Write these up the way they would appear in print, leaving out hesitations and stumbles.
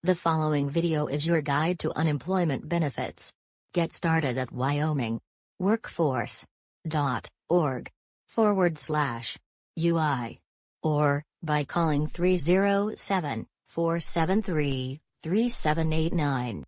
The following video is your guide to unemployment benefits. Get started at wyomingworkforce.org/UI or by calling 307-473-3789.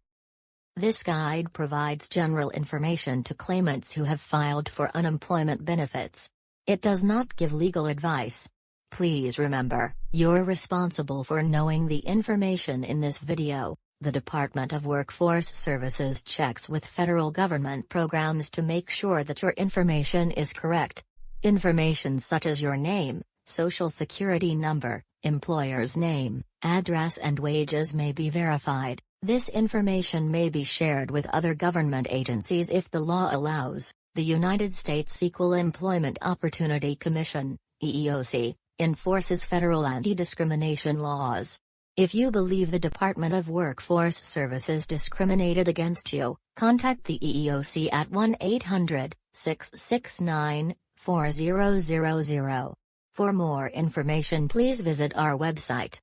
This guide provides general information to claimants who have filed for unemployment benefits. It does not give legal advice. Please remember, you're responsible for knowing the information in this video. The Department of Workforce Services checks with federal government programs to make sure that your information is correct. Information such as your name, social security number, employer's name, address and wages may be verified. This information may be shared with other government agencies if the law allows. The United States Equal Employment Opportunity Commission, EEOC, enforces federal anti-discrimination laws. If you believe the Department of Workforce Services discriminated against you, contact the EEOC at 1-800-669-4000. For more information, please visit our website.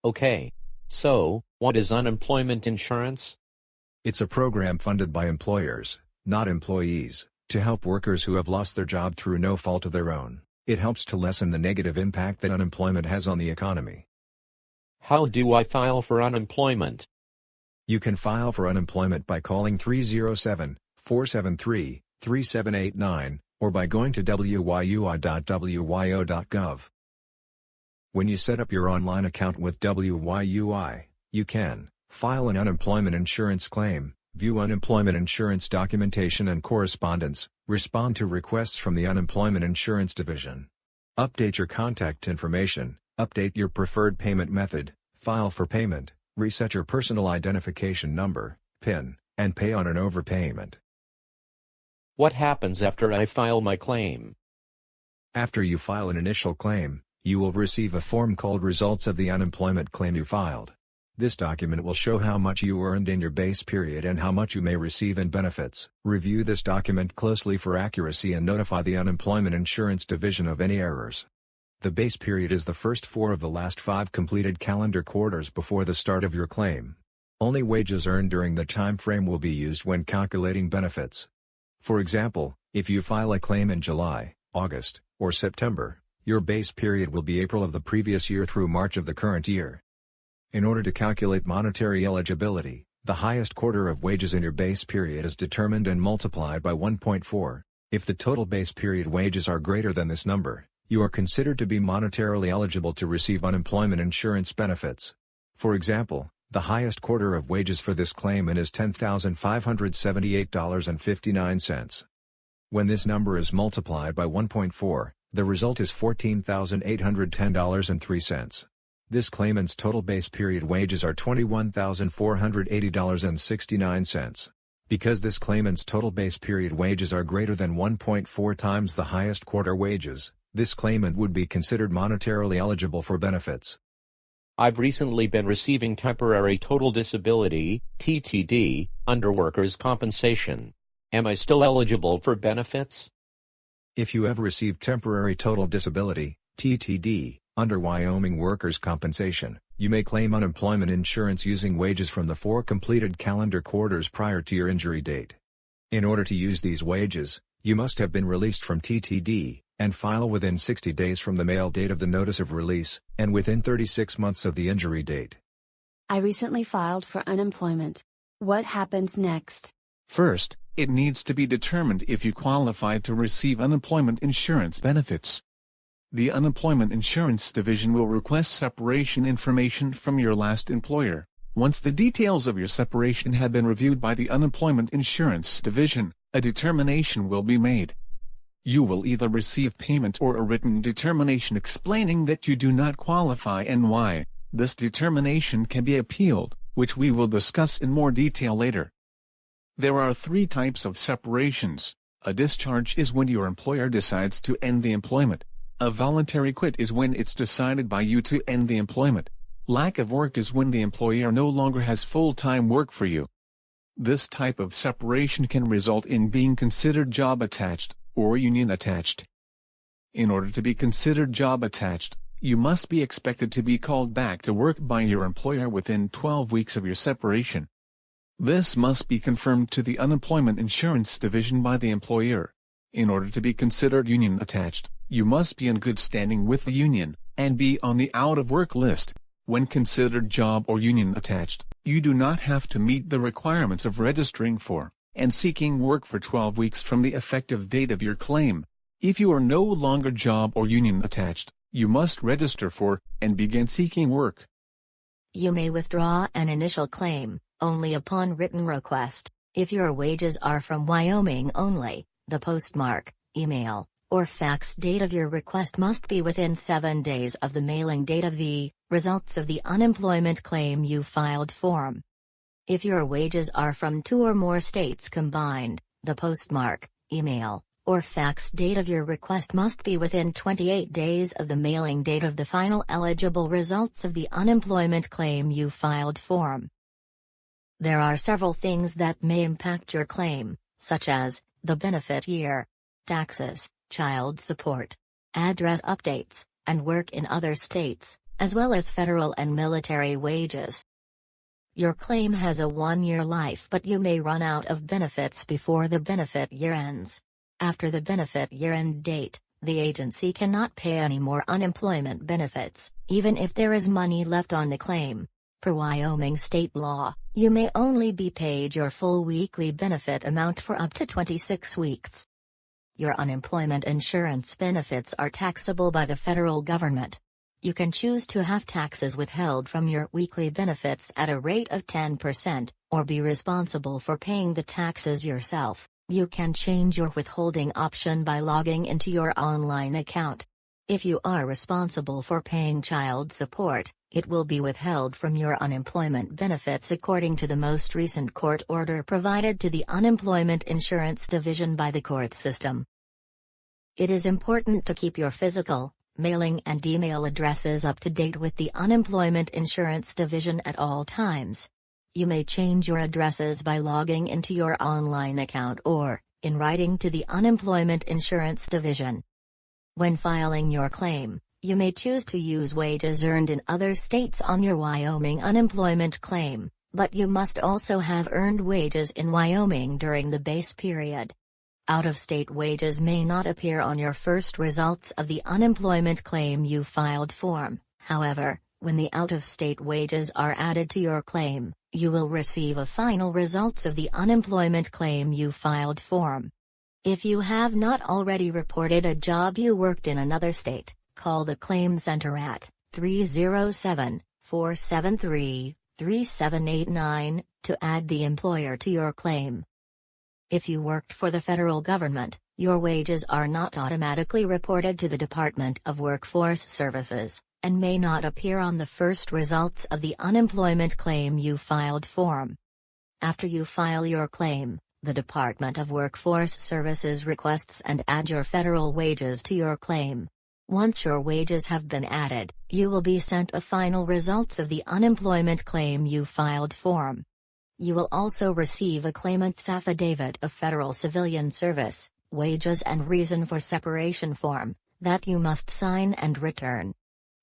Okay. So, what is unemployment insurance? It's a program funded by employers, not employees, to help workers who have lost their job through no fault of their own. It helps to lessen the negative impact that unemployment has on the economy. How do I file for unemployment? You can file for unemployment by calling 307-473-3789, or by going to wyui.wyo.gov. When you set up your online account with WYUI, you can file an unemployment insurance claim, view unemployment insurance documentation and correspondence, respond to requests from the Unemployment Insurance Division, update your contact information, update your preferred payment method, file for payment, reset your personal identification number, PIN, and pay on an overpayment. What happens after I file my claim? After you file an initial claim, you will receive a form called Results of the Unemployment Claim You Filed. This document will show how much you earned in your base period and how much you may receive in benefits. Review this document closely for accuracy and notify the Unemployment Insurance Division of any errors. The base period is the first 4 of the last 5 completed calendar quarters before the start of your claim. Only wages earned during the time frame will be used when calculating benefits. For example, if you file a claim in July, August, or September, your base period will be April of the previous year through March of the current year. In order to calculate monetary eligibility, the highest quarter of wages in your base period is determined and multiplied by 1.4. If the total base period wages are greater than this number, you are considered to be monetarily eligible to receive unemployment insurance benefits. For example, the highest quarter of wages for this claimant is $10,578.59. When this number is multiplied by 1.4, the result is $14,810.03. This claimant's total base period wages are $21,480.69. Because this claimant's total base period wages are greater than 1.4 times the highest quarter wages, this claimant would be considered monetarily eligible for benefits. I've recently been receiving temporary total disability, TTD, under workers' compensation. Am I still eligible for benefits? If you have received temporary total disability, TTD, under Wyoming workers' compensation, you may claim unemployment insurance using wages from the 4 completed calendar quarters prior to your injury date. In order to use these wages, you must have been released from TTD, and file within 60 days from the mail date of the notice of release, and within 36 months of the injury date. I recently filed for unemployment. What happens next? First, it needs to be determined if you qualify to receive unemployment insurance benefits. The Unemployment Insurance Division will request separation information from your last employer. Once the details of your separation have been reviewed by the Unemployment Insurance Division, a determination will be made. You will either receive payment or a written determination explaining that you do not qualify and why. This determination can be appealed, which we will discuss in more detail later. There are 3 types of separations. A discharge is when your employer decides to end the employment. A voluntary quit is when it's decided by you to end the employment. Lack of work is when the employer no longer has full-time work for you. This type of separation can result in being considered job attached, or union attached. In order to be considered job attached, you must be expected to be called back to work by your employer within 12 weeks of your separation. This must be confirmed to the Unemployment Insurance Division by the employer. In order to be considered union attached, you must be in good standing with the union, and be on the out-of-work list. When considered job or union attached, you do not have to meet the requirements of registering for and seeking work for 12 weeks from the effective date of your claim. If you are no longer job or union attached, you must register for and begin seeking work. You may withdraw an initial claim only upon written request. If your wages are from Wyoming only, the postmark, email, or fax date of your request must be within 7 days of the mailing date of the results of the unemployment claim you filed form. If your wages are from 2 or more states combined, the postmark, email, or fax date of your request must be within 28 days of the mailing date of the final eligible results of the unemployment claim you filed form. There are several things that may impact your claim, such as the benefit year, taxes, child support, address updates, and work in other states, as well as federal and military wages. Your claim has a 1-year life, but you may run out of benefits before the benefit year ends. After the benefit year end date, the agency cannot pay any more unemployment benefits, even if there is money left on the claim. Per Wyoming state law, you may only be paid your full weekly benefit amount for up to 26 weeks. Your unemployment insurance benefits are taxable by the federal government. You can choose to have taxes withheld from your weekly benefits at a rate of 10%, or be responsible for paying the taxes yourself. You can change your withholding option by logging into your online account. If you are responsible for paying child support, it will be withheld from your unemployment benefits according to the most recent court order provided to the Unemployment Insurance Division by the court system. It is important to keep your physical, mailing and email addresses up to date with the Unemployment Insurance Division at all times. You may change your addresses by logging into your online account or, in writing to the Unemployment Insurance Division. When filing your claim, you may choose to use wages earned in other states on your Wyoming unemployment claim, but you must also have earned wages in Wyoming during the base period. Out-of-state wages may not appear on your first results of the unemployment claim you filed form. However, when the out-of-state wages are added to your claim, you will receive a final results of the unemployment claim you filed form. If you have not already reported a job you worked in another state, call the Claim Center at 307-473-3789 to add the employer to your claim. If you worked for the federal government, your wages are not automatically reported to the Department of Workforce Services, and may not appear on the first results of the unemployment claim you filed form. After you file your claim, the Department of Workforce Services requests and add your federal wages to your claim. Once your wages have been added, you will be sent a final results of the unemployment claim you filed form. You will also receive a claimant's affidavit of federal civilian service, wages and reason for separation form, that you must sign and return.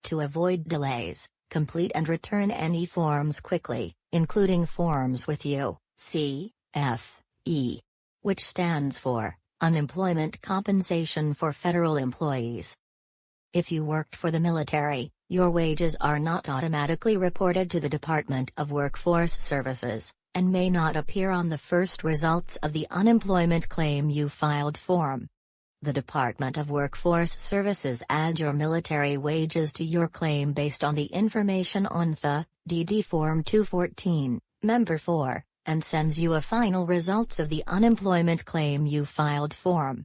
To avoid delays, complete and return any forms quickly, including forms with UCFE, which stands for Unemployment Compensation for Federal Employees. If you worked for the military, your wages are not automatically reported to the Department of Workforce Services, and may not appear on the first results of the unemployment claim you filed form. The Department of Workforce Services adds your military wages to your claim based on the information on the DD Form 214, Member 4, and sends you a final results of the unemployment claim you filed form.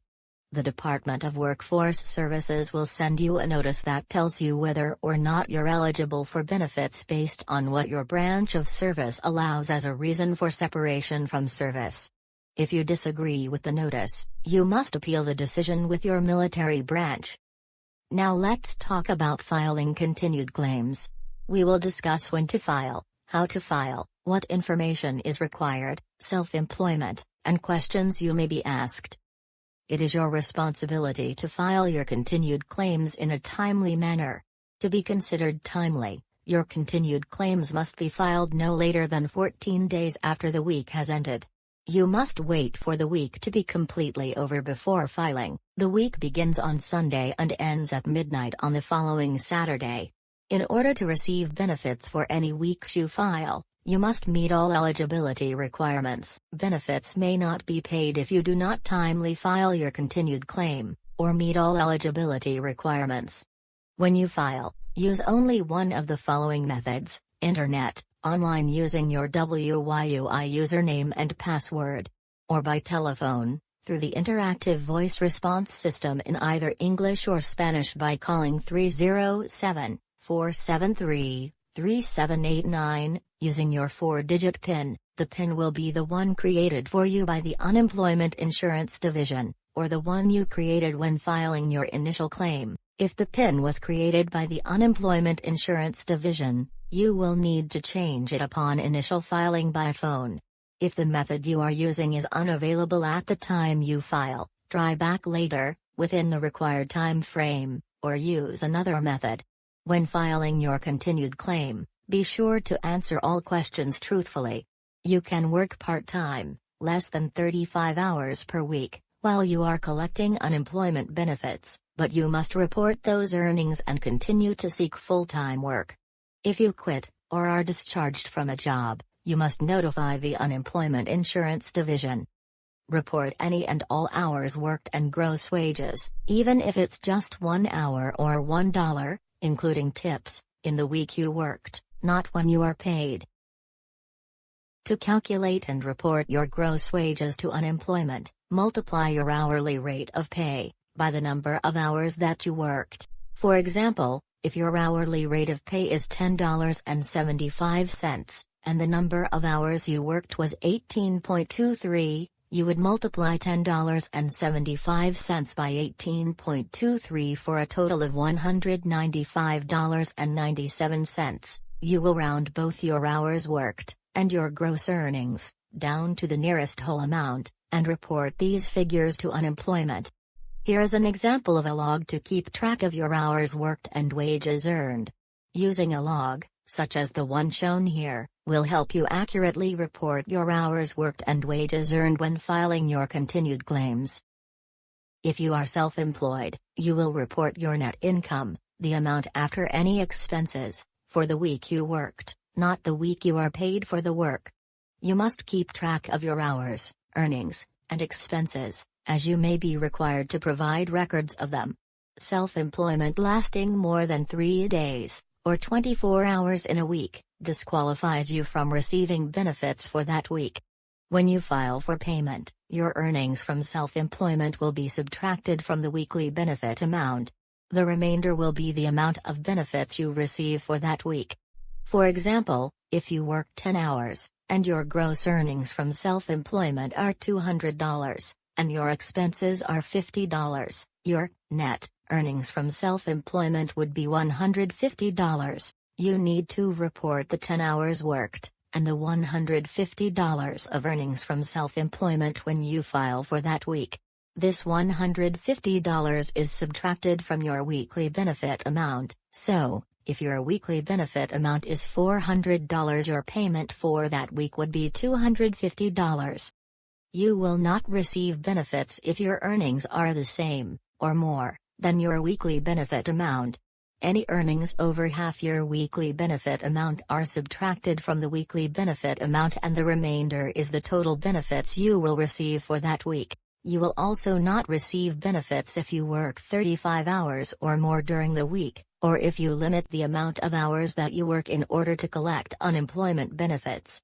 The Department of Workforce Services will send you a notice that tells you whether or not you're eligible for benefits based on what your branch of service allows as a reason for separation from service. If you disagree with the notice, you must appeal the decision with your military branch. Now let's talk about filing continued claims. We will discuss when to file, how to file, what information is required, self-employment, and questions you may be asked. It is your responsibility to file your continued claims in a timely manner. To be considered timely, your continued claims must be filed no later than 14 days after the week has ended. You must wait for the week to be completely over before filing. The week begins on Sunday and ends at midnight on the following Saturday. In order to receive benefits for any weeks you file, you must meet all eligibility requirements. Benefits may not be paid if you do not timely file your continued claim, or meet all eligibility requirements. When you file, use only one of the following methods: internet, online using your WYUI username and password, or by telephone, through the interactive voice response system in either English or Spanish by calling 307-473-3789, using your 4-digit PIN. The PIN will be the one created for you by the Unemployment Insurance Division, or the one you created when filing your initial claim. If the PIN was created by the Unemployment Insurance Division, you will need to change it upon initial filing by phone. If the method you are using is unavailable at the time you file, try back later, within the required time frame, or use another method. When filing your continued claim, be sure to answer all questions truthfully. You can work part-time, less than 35 hours per week, while you are collecting unemployment benefits, but you must report those earnings and continue to seek full-time work. If you quit, or are discharged from a job, you must notify the Unemployment Insurance Division. Report any and all hours worked and gross wages, even if it's just 1 hour or $1, including tips, in the week you worked, not when you are paid. To calculate and report your gross wages to unemployment, multiply your hourly rate of pay by the number of hours that you worked. For example, if your hourly rate of pay is $10.75, and the number of hours you worked was 18.23, you would multiply $10.75 by 18.23 for a total of $195.97. You will round both your hours worked and your gross earnings down to the nearest whole amount, and report these figures to unemployment. Here is an example of a log to keep track of your hours worked and wages earned. Using a log, such as the one shown here, will help you accurately report your hours worked and wages earned when filing your continued claims. If you are self-employed, you will report your net income, the amount after any expenses, for the week you worked, not the week you are paid for the work. You must keep track of your hours, earnings, and expenses, as you may be required to provide records of them. Self-employment lasting more than 3 days, or 24 hours in a week, disqualifies you from receiving benefits for that week. When you file for payment, your earnings from self-employment will be subtracted from the weekly benefit amount. The remainder will be the amount of benefits you receive for that week. For example, if you work 10 hours, and your gross earnings from self-employment are $200, and your expenses are $50, your net earnings from self-employment would be $150. You need to report the 10 hours worked, and the $150 of earnings from self-employment when you file for that week. This $150 is subtracted from your weekly benefit amount, so, if your weekly benefit amount is $400, your payment for that week would be $250. You will not receive benefits if your earnings are the same, or more, than your weekly benefit amount. Any earnings over half your weekly benefit amount are subtracted from the weekly benefit amount, and the remainder is the total benefits you will receive for that week. You will also not receive benefits if you work 35 hours or more during the week, or if you limit the amount of hours that you work in order to collect unemployment benefits.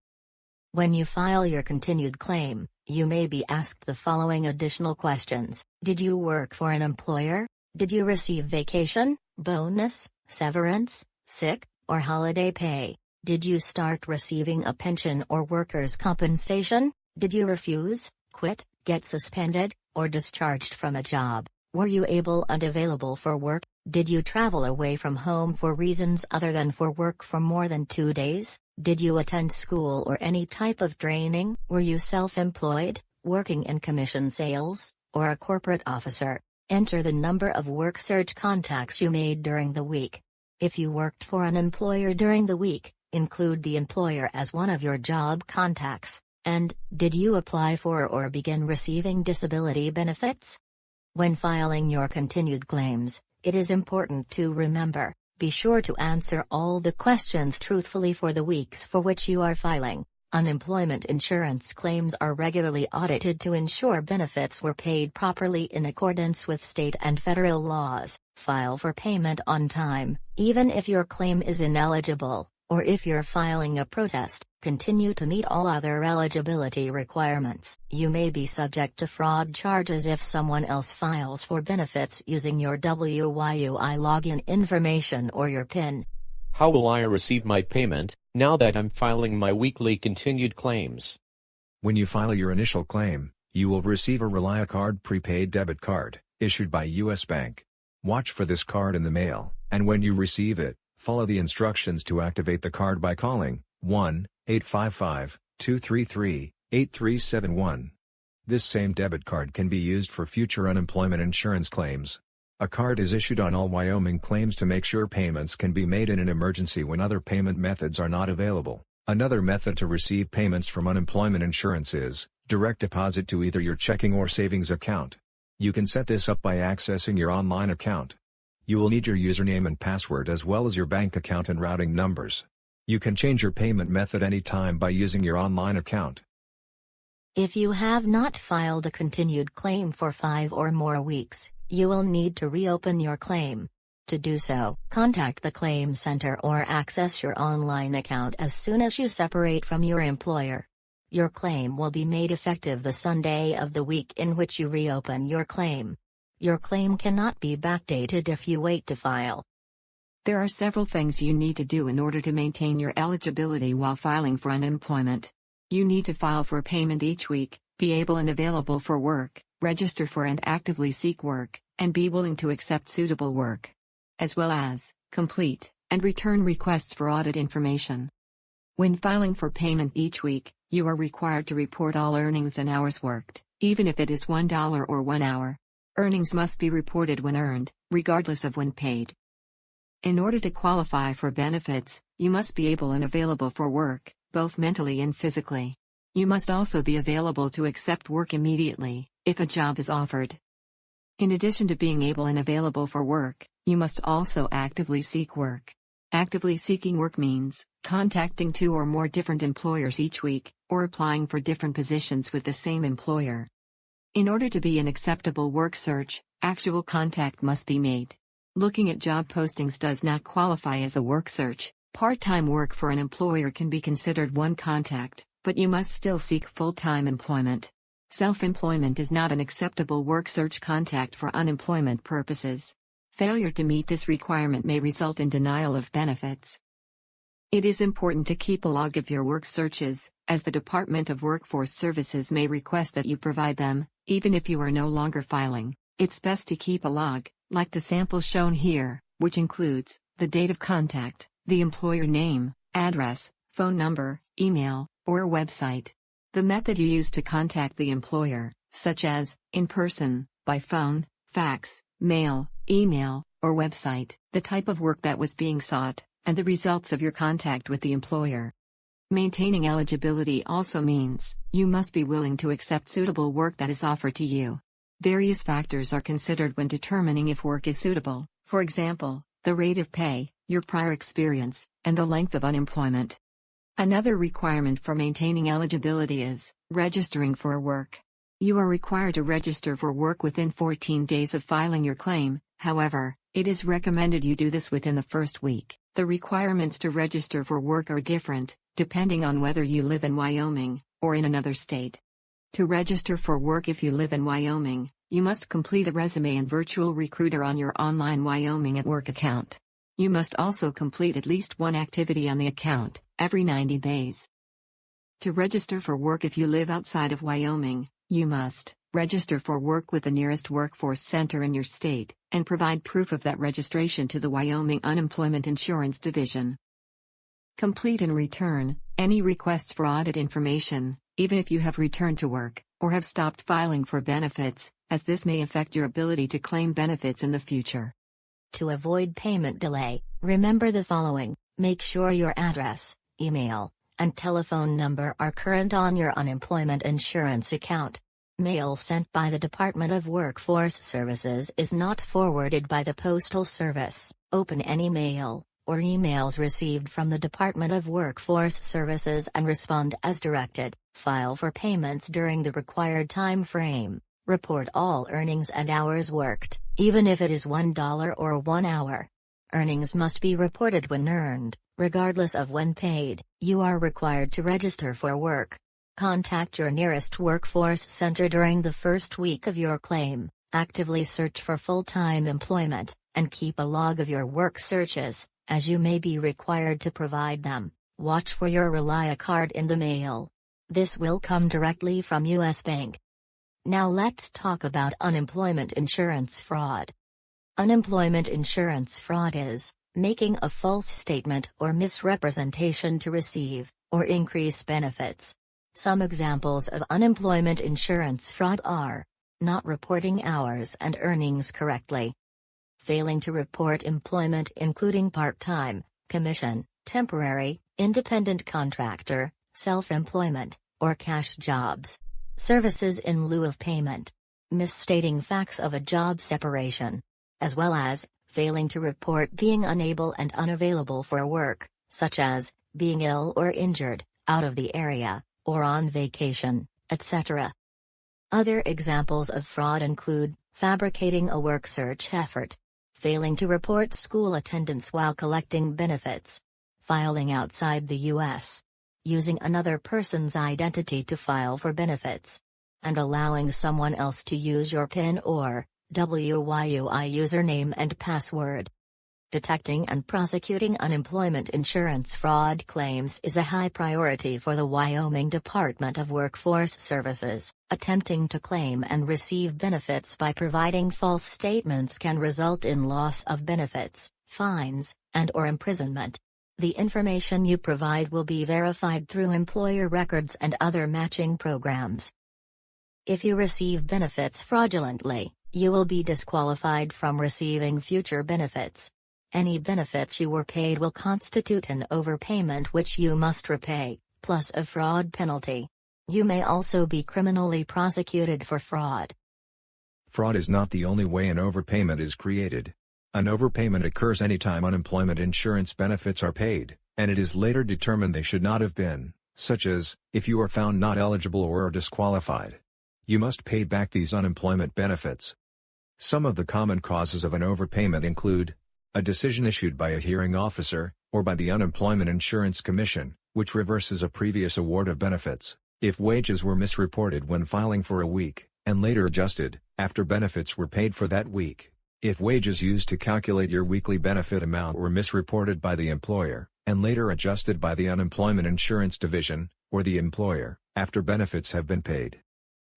When you file your continued claim, you may be asked the following additional questions. Did you work for an employer? Did you receive vacation, bonus, severance, sick, or holiday pay? Did you start receiving a pension or workers' compensation? Did you refuse, quit, get suspended, or discharged from a job? Were you able and available for work? Did you travel away from home for reasons other than for work for more than 2 days? Did you attend school or any type of training? Were you self-employed, working in commission sales, or a corporate officer? Enter the number of work search contacts you made during the week. If you worked for an employer during the week, include the employer as one of your job contacts. And, did you apply for or begin receiving disability benefits? When filing your continued claims, it is important to remember, be sure to answer all the questions truthfully for the weeks for which you are filing. Unemployment insurance claims are regularly audited to ensure benefits were paid properly in accordance with state and federal laws. File for payment on time, even if your claim is ineligible, or if you're filing a protest. Continue to meet all other eligibility requirements. You may be subject to fraud charges if someone else files for benefits using your WYUI login information or your PIN. How will I receive my payment, now that I'm filing my weekly continued claims? When you file your initial claim, you will receive a ReliaCard prepaid debit card, issued by U.S. Bank. Watch for this card in the mail, and when you receive it, follow the instructions to activate the card by calling 1-855-233-8371. This same debit card can be used for future unemployment insurance claims. A card is issued on all Wyoming claims to make sure payments can be made in an emergency when other payment methods are not available. Another method to receive payments from unemployment insurance is direct deposit to either your checking or savings account. You can set this up by accessing your online account. You will need your username and password as well as your bank account and routing numbers. You can change your payment method anytime by using your online account. If you have not filed a continued claim for 5 or more weeks, you will need to reopen your claim. To do so, contact the claim center or access your online account as soon as you separate from your employer. Your claim will be made effective the Sunday of the week in which you reopen your claim. Your claim cannot be backdated if you wait to file. There are several things you need to do in order to maintain your eligibility while filing for unemployment. You need to file for payment each week, be able and available for work, register for and actively seek work, and be willing to accept suitable work. As well as, complete and return requests for audit information. When filing for payment each week, you are required to report all earnings and hours worked, even if it is $1 or 1 hour. Earnings must be reported when earned, regardless of when paid. In order to qualify for benefits, you must be able and available for work, both mentally and physically. You must also be available to accept work immediately, if a job is offered. In addition to being able and available for work, you must also actively seek work. Actively seeking work means contacting 2 or more different employers each week, or applying for different positions with the same employer. In order to be an acceptable work search, actual contact must be made. Looking at job postings does not qualify as a work search. Part-time work for an employer can be considered one contact, but you must still seek full-time employment. Self-employment is not an acceptable work search contact for unemployment purposes. Failure to meet this requirement may result in denial of benefits. It is important to keep a log of your work searches, as the Department of Workforce Services may request that you provide them, even if you are no longer filing. It's best to keep a log, like the sample shown here, which includes the date of contact, the employer name, address, phone number, email, or website. The method you use to contact the employer, such as in person, by phone, fax, mail, email, or website, the type of work that was being sought, and the results of your contact with the employer. Maintaining eligibility also means you must be willing to accept suitable work that is offered to you. Various factors are considered when determining if work is suitable, for example, the rate of pay, your prior experience, and the length of unemployment. Another requirement for maintaining eligibility is registering for work. You are required to register for work within 14 days of filing your claim. However, it is recommended you do this within the first week. The requirements to register for work are different, depending on whether you live in Wyoming or in another state. To register for work if you live in Wyoming, you must complete a resume and virtual recruiter on your online Wyoming at Work account. You must also complete at least one activity on the account every 90 days. To register for work if you live outside of Wyoming, you must register for work with the nearest workforce center in your state, and provide proof of that registration to the Wyoming Unemployment Insurance Division. Complete and return any requests for audit information, even if you have returned to work, or have stopped filing for benefits, as this may affect your ability to claim benefits in the future. To avoid payment delay, remember the following: make sure your address, email, and telephone number are current on your unemployment insurance account. Mail sent by the Department of Workforce Services is not forwarded by the Postal Service. Open any mail or emails received from the Department of Workforce Services and respond as directed. File for payments during the required time frame. Report all earnings and hours worked, even if it is $1 or 1 hour. Earnings must be reported when earned, regardless of when paid. You are required to register for work. Contact your nearest workforce center during the first week of your claim. Actively search for full-time employment, and keep a log of your work searches, as you may be required to provide them. Watch for your Relia card in the mail. This will come directly from U.S. Bank. Now let's talk about unemployment insurance fraud. Unemployment insurance fraud is making a false statement or misrepresentation to receive or increase benefits. Some examples of unemployment insurance fraud are not reporting hours and earnings correctly, failing to report employment including part-time, commission, temporary, independent contractor, self-employment, or cash jobs, services in lieu of payment, misstating facts of a job separation, as well as failing to report being unable and unavailable for work, such as being ill or injured, out of the area, or on vacation, etc. Other examples of fraud include fabricating a work search effort, failing to report school attendance while collecting benefits, filing outside the U.S., using another person's identity to file for benefits, and allowing someone else to use your PIN or WYUI username and password. Detecting and prosecuting unemployment insurance fraud claims is a high priority for the Wyoming Department of Workforce Services. Attempting to claim and receive benefits by providing false statements can result in loss of benefits, fines, and/or imprisonment. The information you provide will be verified through employer records and other matching programs. If you receive benefits fraudulently, you will be disqualified from receiving future benefits. Any benefits you were paid will constitute an overpayment which you must repay, plus a fraud penalty. You may also be criminally prosecuted for fraud. Fraud is not the only way an overpayment is created. An overpayment occurs anytime unemployment insurance benefits are paid, and it is later determined they should not have been, such as, if you are found not eligible or are disqualified. You must pay back these unemployment benefits. Some of the common causes of an overpayment include a decision issued by a hearing officer, or by the Unemployment Insurance Commission, which reverses a previous award of benefits, if wages were misreported when filing for a week, and later adjusted, after benefits were paid for that week, if wages used to calculate your weekly benefit amount were misreported by the employer, and later adjusted by the Unemployment Insurance Division, or the employer, after benefits have been paid.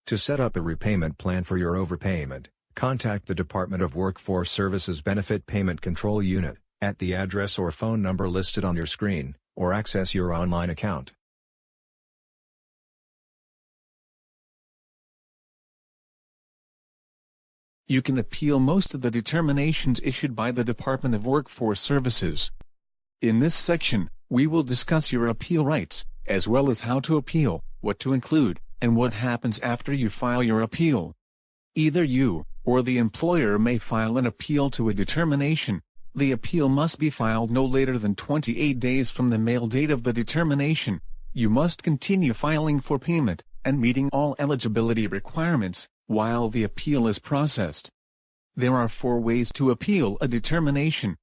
To set up a repayment plan for your overpayment, contact the Department of Workforce Services Benefit Payment Control Unit, at the address or phone number listed on your screen, or access your online account. You can appeal most of the determinations issued by the Department of Workforce Services. In this section, we will discuss your appeal rights, as well as how to appeal, what to include, and what happens after you file your appeal. Either you, or the employer may file an appeal to a determination. The appeal must be filed no later than 28 days from the mail date of the determination. You must continue filing for payment, and meeting all eligibility requirements, while the appeal is processed. There are 4 ways to appeal a determination.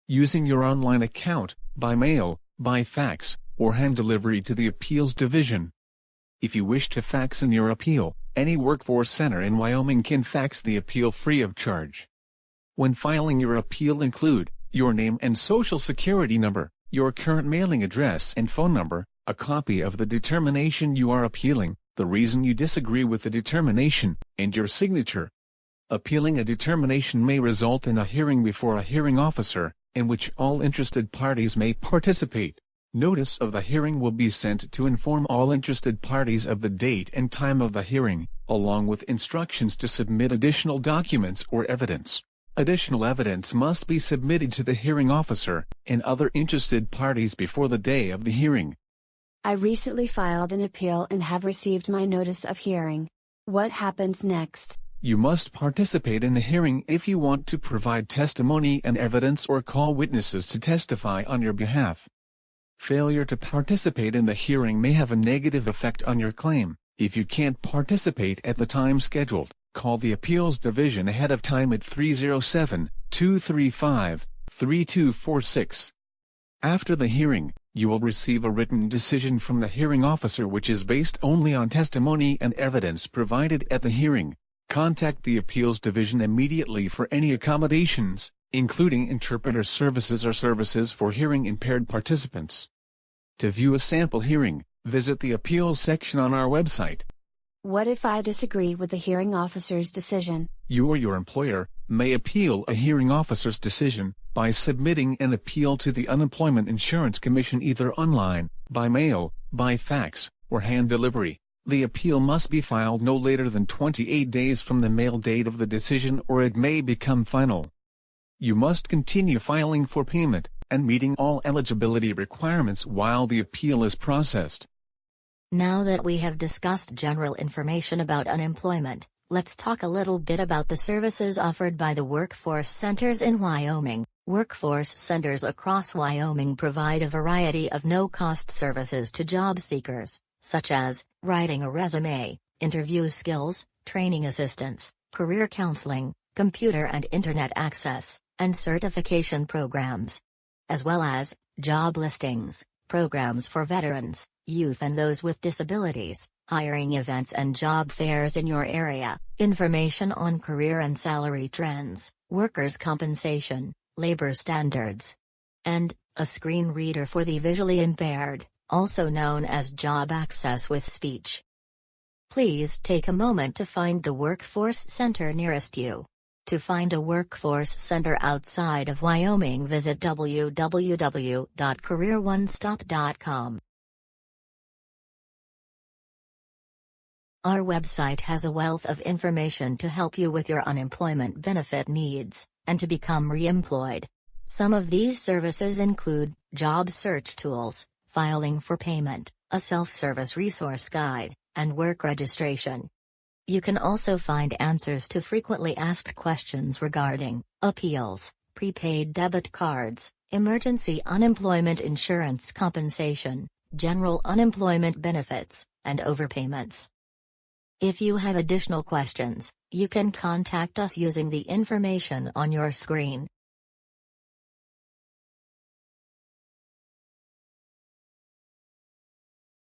Using your online account, by mail, by fax, or hand delivery to the Appeals Division. If you wish to fax in your appeal, any workforce center in Wyoming can fax the appeal free of charge. When filing your appeal, include your name and social security number, your current mailing address and phone number, a copy of the determination you are appealing, the reason you disagree with the determination, and your signature. Appealing a determination may result in a hearing before a hearing officer, in which all interested parties may participate. Notice of the hearing will be sent to inform all interested parties of the date and time of the hearing, along with instructions to submit additional documents or evidence. Additional evidence must be submitted to the hearing officer and other interested parties before the day of the hearing. I recently filed an appeal and have received my notice of hearing. What happens next? You must participate in the hearing if you want to provide testimony and evidence or call witnesses to testify on your behalf. Failure to participate in the hearing may have a negative effect on your claim. If you can't participate at the time scheduled, call the Appeals Division ahead of time at 307-235-3246. After the hearing, you will receive a written decision from the hearing officer which is based only on testimony and evidence provided at the hearing. Contact the Appeals Division immediately for any accommodations, including interpreter services or services for hearing-impaired participants. To view a sample hearing, visit the Appeals section on our website. What if I disagree with the hearing officer's decision? You or your employer may appeal a hearing officer's decision by submitting an appeal to the Unemployment Insurance Commission either online, by mail, by fax, or hand delivery. The appeal must be filed no later than 28 days from the mail date of the decision or it may become final. You must continue filing for payment and meeting all eligibility requirements while the appeal is processed. Now that we have discussed general information about unemployment, let's talk a little bit about the services offered by the workforce centers in Wyoming. Workforce centers across Wyoming provide a variety of no-cost services to job seekers, such as writing a resume, interview skills, training assistance, career counseling, computer and internet access, and certification programs, as well as job listings, programs for veterans, youth and those with disabilities, hiring events and job fairs in your area, information on career and salary trends, workers' compensation, labor standards, and a screen reader for the visually impaired, also known as job access with speech. Please take a moment to find the workforce center nearest you. To find a workforce center outside of Wyoming, visit www.careeronestop.com. Our website has a wealth of information to help you with your unemployment benefit needs, and to become reemployed. Some of these services include job search tools, filing for payment, a self-service resource guide, and work registration. You can also find answers to frequently asked questions regarding appeals, prepaid debit cards, emergency unemployment insurance compensation, general unemployment benefits, and overpayments. If you have additional questions, you can contact us using the information on your screen.